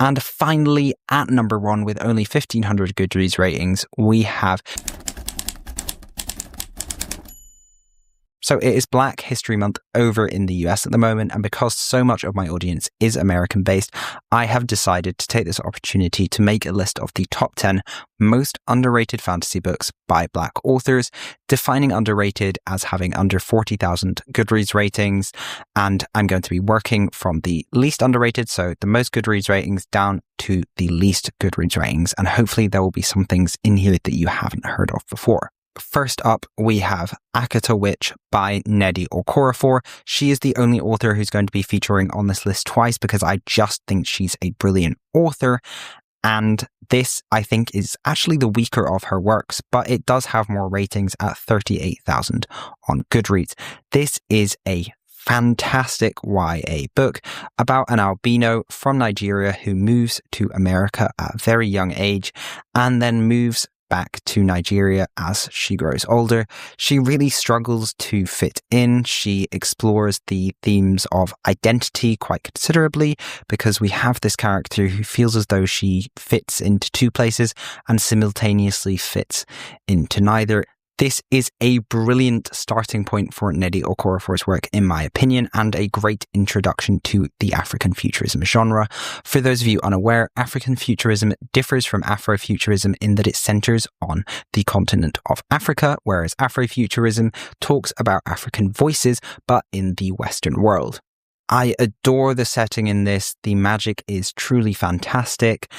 And finally, at number 1 with only 1,500 Goodreads ratings, we have... So it is Black History Month over in the US at the moment, and because so much of my audience is American-based, I have decided to take this opportunity to make a list of the top 10 most underrated fantasy books by Black authors, defining underrated as having under 40,000 Goodreads ratings, and I'm going to be working from the least underrated, so the most Goodreads ratings, down to the least Goodreads ratings, and hopefully there will be some things in here that you haven't heard of before. First up, we have Akata Witch by Nnedi Okorafor. She is the only author who's going to be featuring on this list twice because I just think she's a brilliant author. And this, I think, is actually the weaker of her works, but it does have more ratings at 38,000 on Goodreads. This is a fantastic YA book about an albino from Nigeria who moves to America at a very young age and then moves back to Nigeria as she grows older. She really struggles to fit in. She explores the themes of identity quite considerably because we have this character who feels as though she fits into two places and simultaneously fits into neither. This is a brilliant starting point for Nnedi Okorafor's work, in my opinion, and a great introduction to the African futurism genre. For those of you unaware, African futurism differs from Afrofuturism in that it centers on the continent of Africa, whereas Afrofuturism talks about African voices, but in the Western world. I adore the setting in this. The magic is truly fantastic.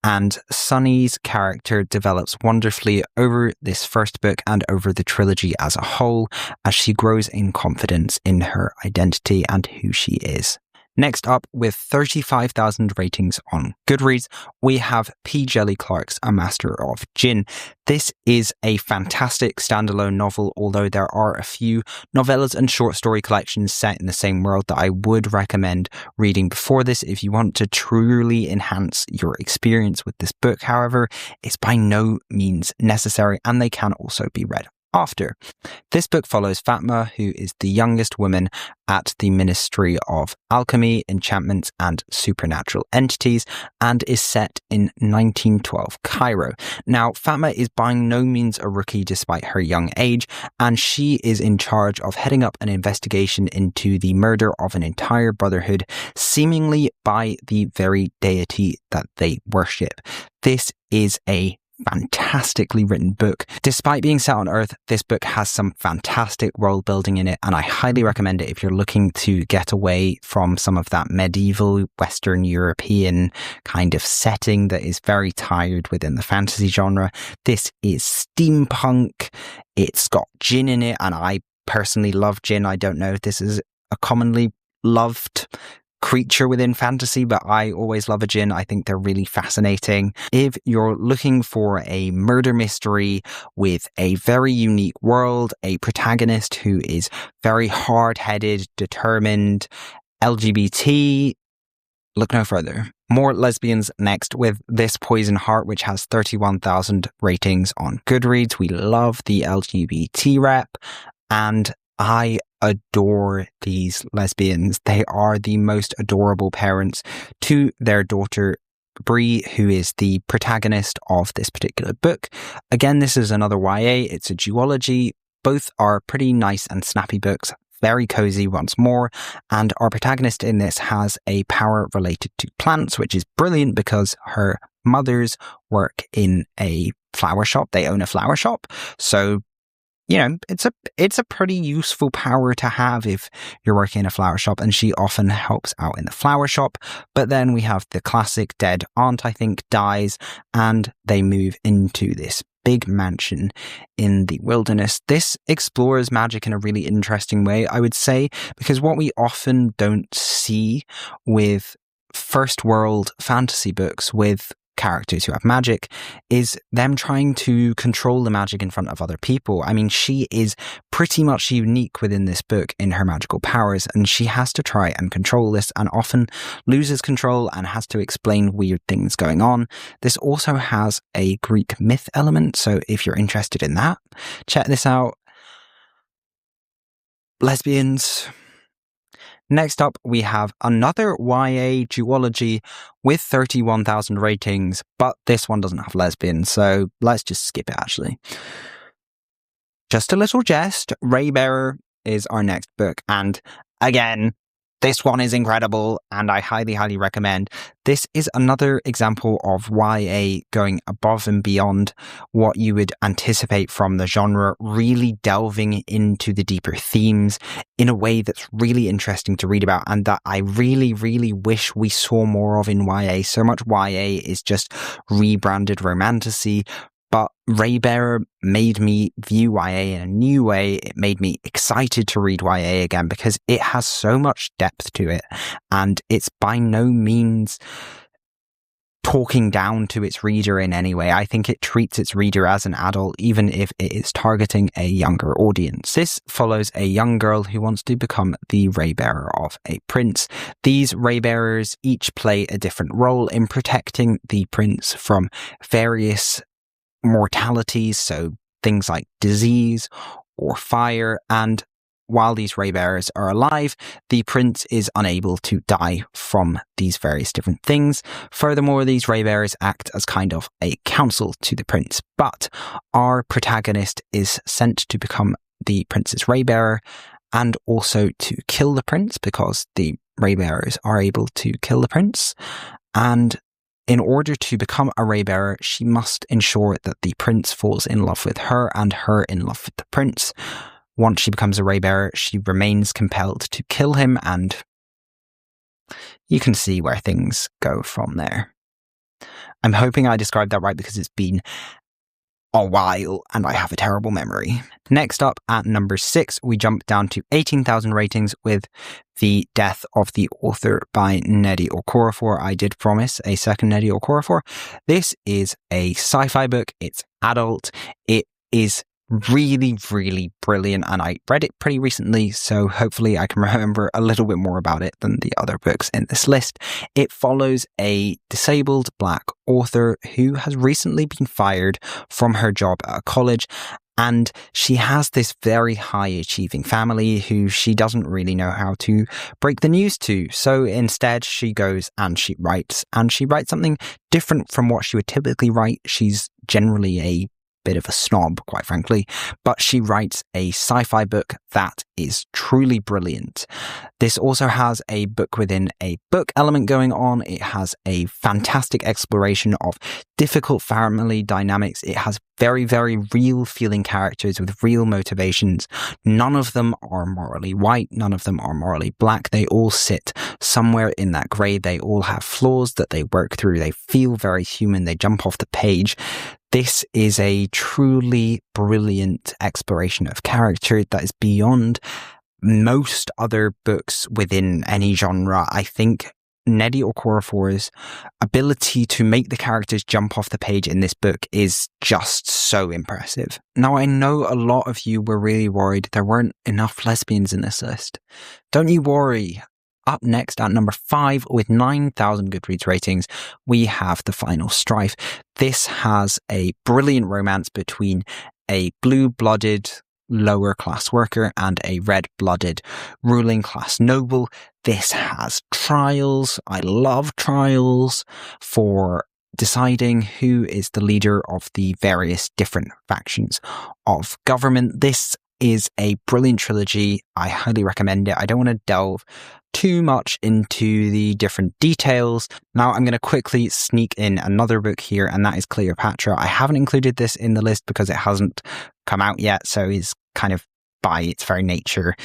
And Sunny's character develops wonderfully over this first book and over the trilogy as a whole as she grows in confidence in her identity and who she is. Next up, with 35,000 ratings on Goodreads, we have P. Djeli Clark's A Master of Djinn. This is a fantastic standalone novel, although there are a few novellas and short story collections set in the same world that I would recommend reading before this if you want to truly enhance your experience with this book. However, it's by no means necessary, and they can also be read after. This book follows Fatma, who is the youngest woman at the Ministry of Alchemy, Enchantments and Supernatural Entities, and is set in 1912 Cairo. Now, Fatma is by no means a rookie despite her young age, and she is in charge of heading up an investigation into the murder of an entire brotherhood, seemingly by the very deity that they worship. This is a fantastically written book. Despite being set on Earth, this book has some fantastic world building in it, and I highly recommend it if you're looking to get away from some of that medieval Western European kind of setting that is very tired within the fantasy genre. This is steampunk. It's got djinn in it, and I personally love djinn. I don't know if this is a commonly loved creature within fantasy, but I always love a djinn. I think they're really fascinating. If you're looking for a murder mystery with a very unique world, a protagonist who is very hard-headed, determined, LGBT, look no further. More lesbians next with This Poison Heart, which has 31,000 ratings on Goodreads. We love the LGBT rep, and I adore these lesbians. They are the most adorable parents to their daughter Bree, who is the protagonist of this particular book. Again, this is another YA. It's a duology. Both are pretty nice and snappy books. Very cozy once more, and our protagonist in this has a power related to plants, which is brilliant because her mothers work in a flower shop. They own a flower shop, so you know, it's a pretty useful power to have if you're working in a flower shop, and she often helps out in the flower shop. But then we have the classic dead aunt, I think, dies, and they move into this big mansion in the wilderness. This explores magic in a really interesting way, I would say, because what we often don't see with first world fantasy books with characters who have magic is them trying to control the magic in front of other people. I mean, she is pretty much unique within this book in her magical powers, and she has to try and control this and often loses control and has to explain weird things going on. This also has a Greek myth element, so if you're interested in that, check this out. Lesbians. Next up, we have another YA duology with 31,000 ratings, but this one doesn't have lesbians, so let's just skip it actually. Just a little jest, Raybearer is our next book, and again, this one is incredible, and I highly, highly recommend. This is another example of YA going above and beyond what you would anticipate from the genre, really delving into the deeper themes in a way that's really interesting to read about, and that I really, really wish we saw more of in YA. So much YA is just rebranded romantasy, but Raybearer made me view YA in a new way. It made me excited to read YA again because it has so much depth to it, and it's by no means talking down to its reader in any way. I think it treats its reader as an adult, even if it is targeting a younger audience. This follows a young girl who wants to become the Raybearer of a prince. These Raybearers each play a different role in protecting the prince from various mortalities, so things like disease or fire, and while these Raybearers are alive, the prince is unable to die from these various different things. Furthermore, these Raybearers act as kind of a counsel to the prince, but our protagonist is sent to become the prince's Raybearer and also to kill the prince because the Raybearers are able to kill the prince, and in order to become a Raybearer, she must ensure that the prince falls in love with her and her in love with the prince. Once she becomes a Raybearer, she remains compelled to kill him, and you can see where things go from there. I'm hoping I described that right because it's been a while and I have a terrible memory. Next up, at number 6, we jump down to 18,000 ratings with The Death of the Author by Nnedi Okorafor. I did promise a second Nnedi Okorafor. This is a sci-fi book. It's adult. It is really, really brilliant, and I read it pretty recently, so hopefully I can remember a little bit more about it than the other books in this list. It follows a disabled Black author who has recently been fired from her job at a college, and she has this very high-achieving family who she doesn't really know how to break the news to. So instead, she goes and she writes something different from what she would typically write. She's generally a bit of a snob, quite frankly, but she writes a sci-fi book that is truly brilliant. This also has a book within a book element going on. It has a fantastic exploration of difficult family dynamics. It has very, very real feeling characters with real motivations. None of them are morally white. None of them are morally black. They all sit somewhere in that grey. They all have flaws that they work through. They feel very human. They jump off the page. This is a truly brilliant exploration of character that is beyond most other books within any genre. I think Nnedi Okorafor's ability to make the characters jump off the page in this book is just so impressive. Now, I know a lot of you were really worried there weren't enough lesbians in this list. Don't you worry. Up next at number 5 with 9,000 Goodreads ratings, we have The Final Strife. This has a brilliant romance between a blue-blooded lower class worker and a red-blooded ruling class noble. This has trials. I love trials for deciding who is the leader of the various different factions of government. This is a brilliant trilogy. I highly recommend it. I don't want to delve too much into the different details. Now I'm going to quickly sneak in another book here, and that is Cleopatra. I haven't included this in the list because it hasn't come out yet, so it's kind of by its very nature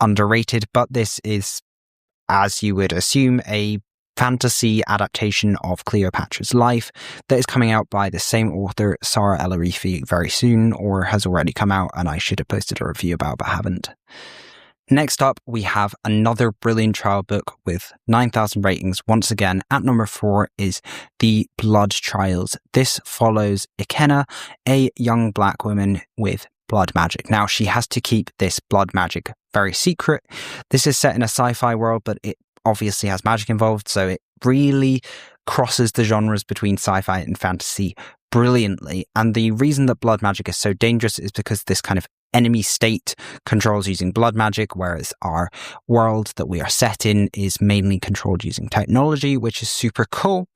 underrated, but this is, as you would assume, a fantasy adaptation of Cleopatra's life that is coming out by the same author, Sara El-Arifi, very soon, or has already come out, and I should have posted a review about but haven't. Next up, we have another brilliant trial book with 9,000 ratings. Once again, at number 4 is The Blood Trials. This follows Ikenna, a young Black woman with blood magic. Now, she has to keep this blood magic very secret. This is set in a sci-fi world, but it obviously has magic involved, so it really crosses the genres between sci-fi and fantasy brilliantly. And the reason that blood magic is so dangerous is because this kind of enemy state controls using blood magic, whereas our world that we are set in is mainly controlled using technology, which is super cool.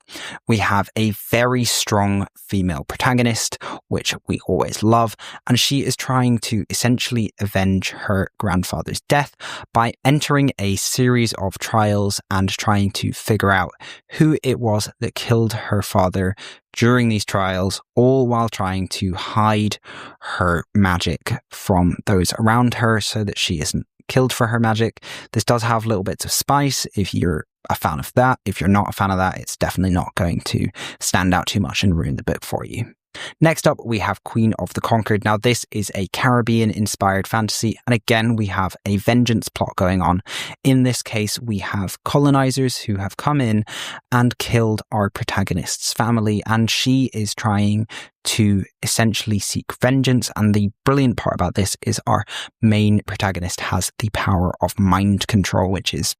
We have a very strong female protagonist, which we always love, and she is trying to essentially avenge her grandfather's death by entering a series of trials and trying to figure out who it was that killed her father during these trials, all while trying to hide her magic from those around her so that she isn't killed for her magic. This does have little bits of spice if you're a fan of that. If you're not a fan of that, it's definitely not going to stand out too much and ruin the book for you. Next up, we have Queen of the Conquered. Now, this is a Caribbean-inspired fantasy, and again, we have a vengeance plot going on. In this case, we have colonizers who have come in and killed our protagonist's family, and she is trying to essentially seek vengeance. And the brilliant part about this is our main protagonist has the power of mind control, which is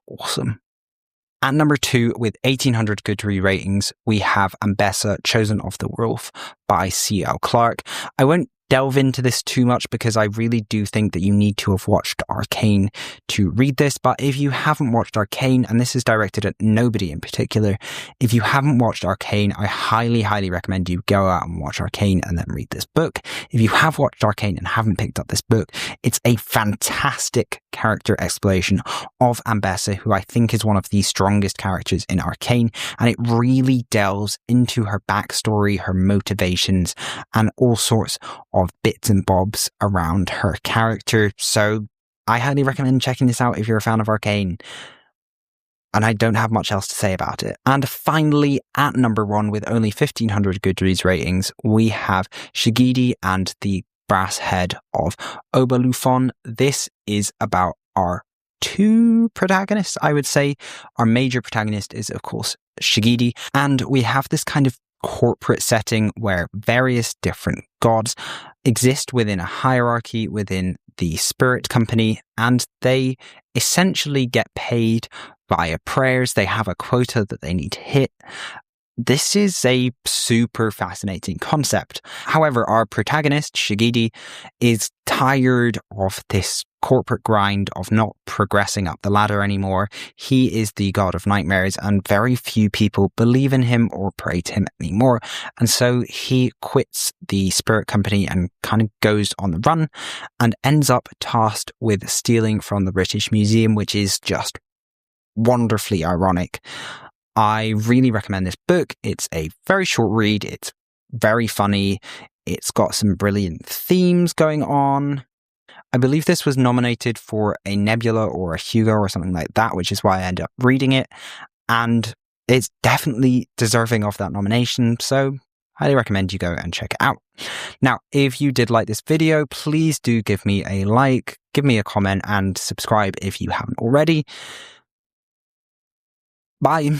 awesome. At number 2, with 1,800 Goodreads ratings, we have Ambessa, Chosen of the Wolf by C.L. Clarke. I won't delve into this too much because I really do think that you need to have watched Arcane to read this. But if you haven't watched Arcane, and this is directed at nobody in particular, if you haven't watched Arcane, I highly, highly recommend you go out and watch Arcane and then read this book. If you have watched Arcane and haven't picked up this book, it's a fantastic character exploration of Ambessa, who I think is one of the strongest characters in Arcane, and it really delves into her backstory, her motivations, and all sorts of bits and bobs around her character. So I highly recommend checking this out if you're a fan of Arcane. And I don't have much else to say about it. And finally, at number 1, with only 1,500 Goodreads ratings, we have Shigidi and the Brass Head of Obalufon. This is about our 2 protagonists, I would say. Our major protagonist is, of course, Shigidi, and we have this kind of corporate setting where various different gods exist within a hierarchy within the spirit company, and they essentially get paid via prayers. They have a quota that they need to hit. This is a super fascinating concept. However, our protagonist, Shigidi, is tired of this corporate grind of not progressing up the ladder anymore. He is the god of nightmares, and very few people believe in him or pray to him anymore. And so he quits the spirit company and kind of goes on the run and ends up tasked with stealing from the British Museum, which is just wonderfully ironic. I really recommend this book. It's a very short read. It's very funny. It's got some brilliant themes going on. I believe this was nominated for a Nebula or a Hugo or something like that, which is why I ended up reading it. And it's definitely deserving of that nomination. So highly recommend you go and check it out. Now, if you did like this video, please do give me a like, give me a comment, and subscribe if you haven't already. Bye.